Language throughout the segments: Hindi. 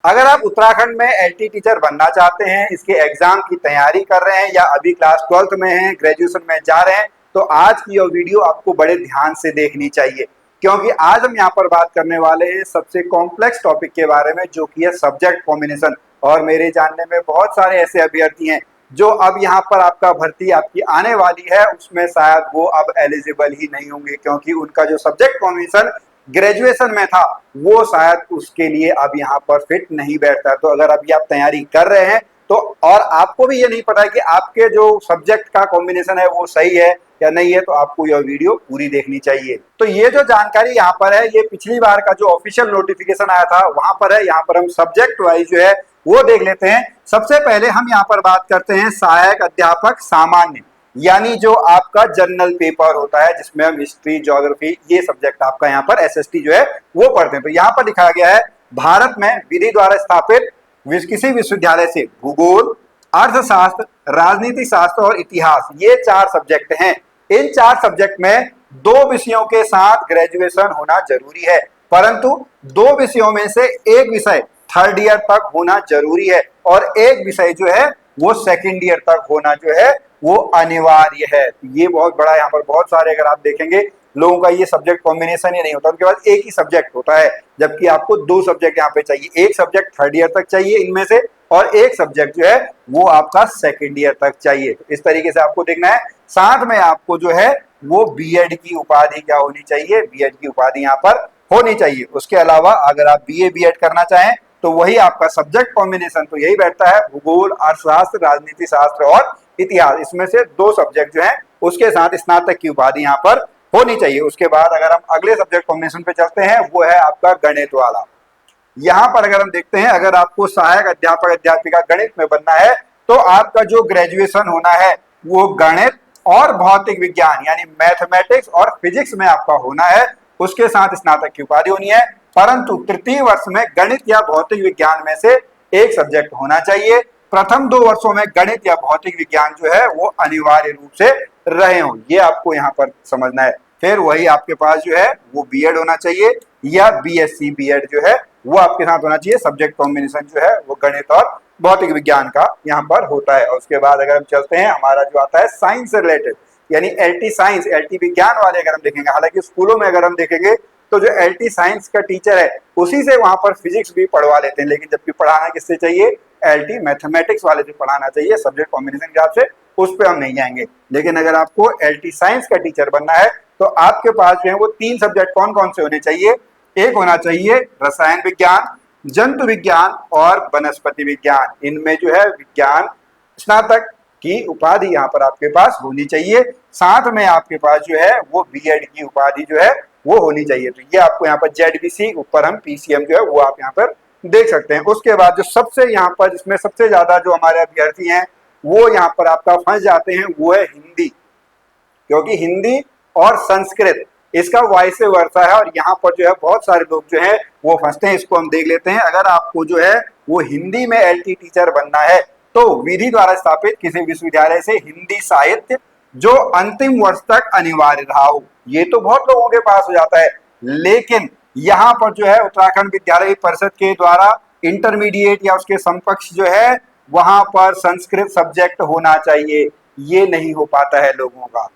अगर आप उत्तराखंड में एलटी टीचर बनना चाहते हैं, इसके एग्जाम की तैयारी कर रहे हैं या अभी क्लास 12th में हैं, ग्रेजुएशन में जा रहे हैं, तो आज की यह वीडियो आपको बड़े ध्यान से देखनी चाहिए, क्योंकि आज हम यहाँ पर बात करने वाले हैं सबसे कॉम्प्लेक्स टॉपिक के बारे में, जो कि है सब्जेक्ट कॉम्बिनेशन। और मेरे जानने में बहुत सारे ऐसे अभ्यर्थी हैं जो अब यहाँ पर आपका भर्ती आपकी आने वाली है, उसमें शायद वो अब एलिजिबल ही नहीं होंगे, क्योंकि उनका जो सब्जेक्ट कॉम्बिनेशन ग्रेजुएशन में था वो शायद उसके लिए अब यहाँ पर फिट नहीं बैठता। तो अगर अभी आप तैयारी कर रहे हैं तो, और आपको भी ये नहीं पता है कि आपके जो सब्जेक्ट का कॉम्बिनेशन है वो सही है या नहीं है, तो आपको यह वीडियो पूरी देखनी चाहिए। तो ये जो जानकारी यहाँ पर है, ये पिछली बार का जो ऑफिशियल नोटिफिकेशन आया था वहां पर है। यहाँ पर हम सब्जेक्ट वाइज जो है वो देख लेते हैं। सबसे पहले हम यहाँ पर बात करते हैं सहायक अध्यापक सामान्य, यानी जो आपका जनरल पेपर होता है जिसमें हम हिस्ट्री, ज्योग्राफी, ये सब्जेक्ट आपका यहाँ पर एसएसटी जो है वो पढ़ते हैं। तो यहाँ पर लिखा गया है, भारत में विधि द्वारा स्थापित किसी विश्वविद्यालय से भूगोल, अर्थशास्त्र, राजनीति शास्त्र और इतिहास, ये 4 सब्जेक्ट हैं। इन 4 सब्जेक्ट में 2 विषयों के साथ ग्रेजुएशन होना जरूरी है, परंतु 2 विषयों में से एक विषय 3rd ईयर तक होना जरूरी है और एक विषय जो है वो 2nd ईयर तक होना जो है वो अनिवार्य है। ये बहुत बड़ा, यहाँ पर बहुत सारे अगर आप देखेंगे लोगों का ये सब्जेक्ट कॉम्बिनेशन ही नहीं होता, उनके पास एक ही सब्जेक्ट होता है, जबकि आपको 2 सब्जेक्ट यहाँ पे चाहिए। एक सब्जेक्ट 3rd ईयर तक चाहिए इनमें से, और एक सब्जेक्ट जो है वो आपका 2nd ईयर तक चाहिए। तो इस तरीके से आपको देखना है। साथ में आपको जो है वो बीएड की उपाधि क्या होनी चाहिए, बीएड की उपाधि यहाँ पर होनी चाहिए। उसके अलावा अगर आप बीए बीएड करना चाहें तो वही आपका सब्जेक्ट कॉम्बिनेशन तो यही बैठता है, भूगोल, अर्थशास्त्र, राजनीति शास्त्र और इतिहास। इसमें से 2 सब्जेक्ट जो हैं उसके साथ स्नातक की उपाधि यहाँ पर होनी चाहिए। उसके बाद अगर हम अगले सब्जेक्ट कॉम्बिनेशन पे चलते हैं, वो है आपका गणित वाला। यहाँ पर अगर हम देखते हैं, अगर आपको सहायक अध्यापक अध्यापिका गणित में बनना है तो आपका जो ग्रेजुएशन होना है वो गणित और भौतिक विज्ञान यानी मैथमेटिक्स और फिजिक्स में आपका होना है, उसके साथ स्नातक की उपाधि होनी है। परंतु तृतीय वर्ष में गणित या भौतिक विज्ञान में से एक सब्जेक्ट होना चाहिए। प्रथम 2 वर्षों में गणित या भौतिक विज्ञान जो है वो अनिवार्य रूप से रहे हों, ये आपको यहाँ पर समझना है। फिर वही आपके पास जो है वो बीएड होना चाहिए या बीएससी बीएड जो है वो आपके साथ होना चाहिए। सब्जेक्ट कॉम्बिनेशन जो है वो गणित और भौतिक विज्ञान का यहाँ पर होता है। और उसके बाद अगर हम चलते हैं, हमारा जो आता है साइंस से रिलेटेड, यानी एलटी साइंस, एलटी विज्ञान वाले अगर हम देखेंगे, हालांकि स्कूलों में अगर हम देखेंगे तो जो एलटी साइंस का टीचर है उसी से वहां पर फिजिक्स भी पढ़वा लेते हैं, लेकिन जबकि पढ़ाना किससे चाहिए, एलटी मैथमेटिक्स वाले से पढ़ाना चाहिए। सब्जेक्ट कॉम्बिनेशन के हिसाब से उस पर हम नहीं जाएंगे, लेकिन अगर आपको एलटी साइंस का टीचर बनना है तो आपके पास जो है वो 3 सब्जेक्ट कौन कौन से होने चाहिए। एक होना चाहिए रसायन विज्ञान, जंतु विज्ञान और वनस्पति विज्ञान। इनमें जो है विज्ञान स्नातक की उपाधि यहाँ पर आपके पास होनी चाहिए। साथ में आपके पास जो है वो बीएड की उपाधि जो है वो होनी चाहिए। तो ये आपको यहाँ पर जेडबीसी, ऊपर हम पीसीएम जो है वो आप यहाँ पर देख सकते हैं। उसके बाद जो सबसे यहाँ पर जिसमें सबसे ज्यादा जो हमारे अभ्यर्थी हैं वो यहाँ पर आपका फंस जाते हैं वो है हिंदी, क्योंकि हिंदी और संस्कृत इसका वाइस वर्सा है, और यहाँ पर जो है बहुत सारे लोग जो है वो फंसते हैं। इसको हम देख लेते हैं। अगर आपको जो है वो हिंदी में एलटी टीचर बनना है तो विधि द्वारा स्थापित किसी विश्वविद्यालय से हिंदी साहित्य जो अंतिम वर्ष तक अनिवार्य रहा हो, ये तो बहुत लोगों के पास हो जाता है, लेकिन यहाँ पर जो है उत्तराखंड विद्यालय परिषद के द्वारा इंटरमीडिएट या उसके समकक्ष जो है वहां पर संस्कृत सब्जेक्ट होना चाहिए। ये नहीं हो पाता है लोगों का।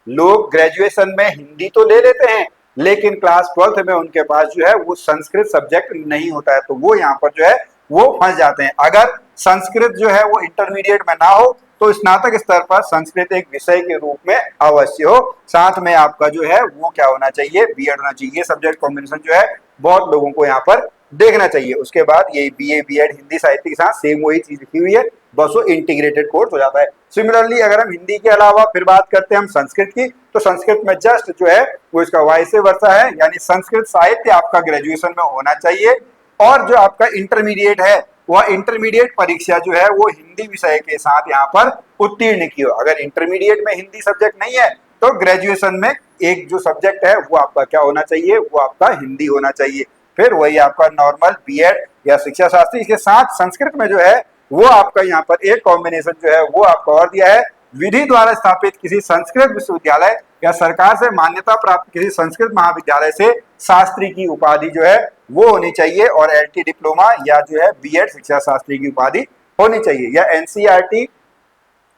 लोग ग्रेजुएशन में हिंदी तो ले लेते हैं, लेकिन क्लास 12th में उनके पास जो है वो संस्कृत सब्जेक्ट नहीं होता है, तो वो यहाँ पर जो है वो फंस जाते हैं। अगर संस्कृत जो है वो इंटरमीडिएट में ना हो तो स्नातक स्तर पर संस्कृत एक विषय के रूप में अवश्य हो। साथ में आपका जो है वो क्या होना चाहिए, बीएड होना चाहिए। ये सब्जेक्ट कॉम्बिनेशन जो है बहुत लोगों को यहाँ पर देखना चाहिए। उसके बाद ये बीए बीएड हिंदी साहित्य के साथ सेम वही चीज लिखी हुई है, बस वो इंटीग्रेटेड कोर्स हो जाता है। सिमिलरली अगर हम हिंदी के अलावा फिर बात करते हैं हम संस्कृत की, तो संस्कृत में जस्ट जो है वो इसका वाइस वर्सा है, यानी संस्कृत साहित्य आपका ग्रेजुएशन में होना चाहिए। और जो आपका इंटरमीडिएट है वह इंटरमीडिएट परीक्षा जो है वो हिंदी विषय के साथ यहाँ पर उत्तीर्ण की हो। अगर इंटरमीडिएट में हिंदी सब्जेक्ट नहीं है तो ग्रेजुएशन में एक जो सब्जेक्ट है वो आपका क्या होना चाहिए, वो आपका हिंदी होना चाहिए। फिर वही आपका नॉर्मल बीएड या शिक्षा शास्त्री, इसके साथ संस्कृत में जो है वो आपका यहाँ पर एक कॉम्बिनेशन जो है वो आपका और दिया है, विधि द्वारा स्थापित किसी संस्कृत विश्वविद्यालय या सरकार से मान्यता प्राप्त किसी संस्कृत महाविद्यालय से शास्त्री की उपाधि जो है वो होनी चाहिए, और एलटी डिप्लोमा या जो है बीएड शिक्षा शास्त्री की उपाधि होनी चाहिए, या एनसीईआरटी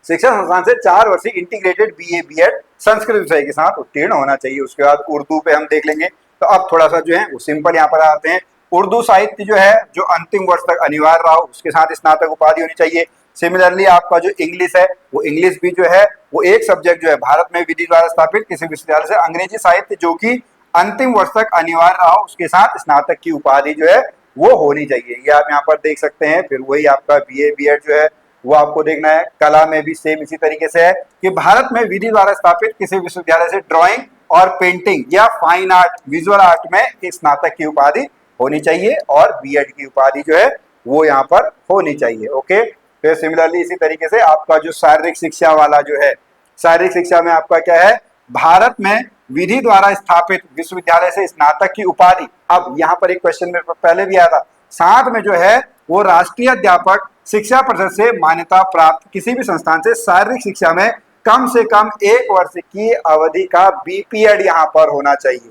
शिक्षा संस्थान से 4 वर्षीय इंटीग्रेटेड बीए बीएड संस्कृत विषय के साथ उत्तीर्ण होना चाहिए। उसके बाद उर्दू पे हम देख लेंगे। तो अब थोड़ा सा जो है वो सिंपल यहाँ पर आते हैं। उर्दू साहित्य जो है जो अंतिम वर्ष तक अनिवार्य रहा हो, उसके साथ स्नातक उपाधि होनी चाहिए। सिमिलरली आपका जो इंग्लिश है, वो इंग्लिश भी जो है वो एक सब्जेक्ट जो है भारत में विधि द्वारा स्थापित किसी विश्वविद्यालय से। अंग्रेजी साहित्य जो कि अंतिम वर्ष तक अनिवार्य रहा हो, उसके साथ स्नातक की उपाधि जो है वो होनी चाहिए। ये आप यहाँ पर देख सकते हैं। फिर वही आपका बीए बीएड जो है वो आपको देखना है। कला में भी सेम इसी तरीके से है कि भारत में विधि द्वारा स्थापित किसी विश्वविद्यालय से ड्राइंग और पेंटिंग या फाइन आर्ट विजुअल आर्ट में स्नातक की उपाधि होनी चाहिए, और बीएड की उपाधि जो है वो यहाँ पर होनी चाहिए। ओके, फिर सिमिलरली इसी तरीके से आपका जो शारीरिक शिक्षा वाला जो है, शारीरिक शिक्षा में आपका क्या है, भारत में विधि द्वारा स्थापित विश्वविद्यालय से स्नातक की उपाधि। अब यहाँ पर एक क्वेश्चन मेरे पहले भी आया था, साथ में जो है वो राष्ट्रीय अध्यापक शिक्षा परिषद से मान्यता प्राप्त किसी भी संस्थान से शारीरिक शिक्षा में कम से कम 1 वर्ष की अवधि का बीपीएड यहाँ पर होना चाहिए।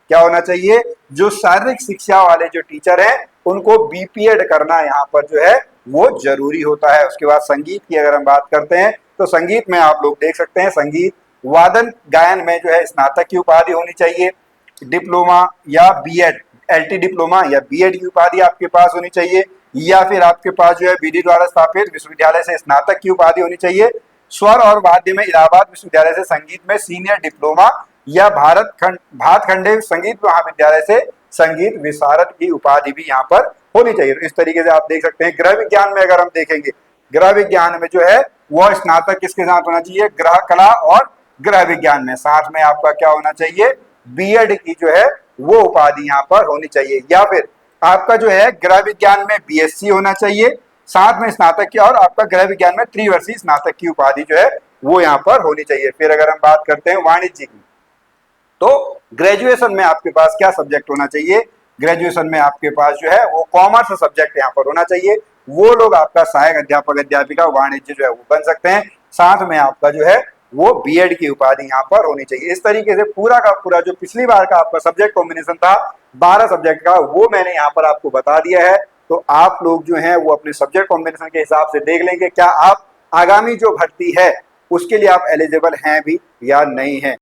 क्या होना चाहिए, जो शारीरिक शिक्षा वाले जो टीचर हैं उनको बीपीएड करना यहाँ पर जो है वो जरूरी होता है। उसके बाद संगीत की अगर हम बात करते हैं तो संगीत में आप लोग देख सकते हैं, संगीत वादन गायन में जो है स्नातक की उपाधि होनी चाहिए। डिप्लोमा या बीएड, एलटी डिप्लोमा या बीएड की उपाधि आपके पास होनी चाहिए, या फिर आपके पास जो है विधि द्वारा स्थापित विश्वविद्यालय से स्नातक की उपाधि होनी चाहिए। स्वर और वाद्य में इलाहाबाद विश्वविद्यालय से संगीत में सीनियर डिप्लोमा या भातखंडे संगीत महाविद्यालय से संगीत विशारद की उपाधि भी यहाँ पर होनी चाहिए। तो इस तरीके से आप देख सकते हैं। गृह विज्ञान में अगर हम देखेंगे, गृह विज्ञान में जो है वह स्नातक किसके साथ होना चाहिए, गृह कला और गृह विज्ञान में साथ में आपका क्या होना चाहिए, बीएड की जो है वो उपाधि यहाँ पर होनी चाहिए। या फिर आपका जो है गृह विज्ञान में बीएससी होना चाहिए साथ में स्नातक की, और आपका गृह विज्ञान में 3 वर्षीय स्नातक की उपाधि जो है वो यहाँ पर होनी चाहिए। फिर अगर हम बात करते हैं वाणिज्य की, तो ग्रेजुएशन में आपके पास क्या सब्जेक्ट होना चाहिए, ग्रेजुएशन में आपके पास जो है वो कॉमर्स सब्जेक्ट यहाँ पर होना चाहिए। वो लोग आपका सहायक अध्यापक अध्यापिका वाणिज्य जो है वो बन सकते हैं। साथ में आपका जो है वो बीएड की उपाधि यहाँ पर होनी चाहिए। इस तरीके से पूरा का पूरा जो पिछली बार का आपका सब्जेक्ट कॉम्बिनेशन था 12 सब्जेक्ट का, वो मैंने यहाँ पर आपको बता दिया है। तो आप लोग जो हैं वो अपने सब्जेक्ट कॉम्बिनेशन के हिसाब से देख लेंगे क्या आप आगामी जो भर्ती है उसके लिए आप एलिजिबल हैं भी या नहीं है।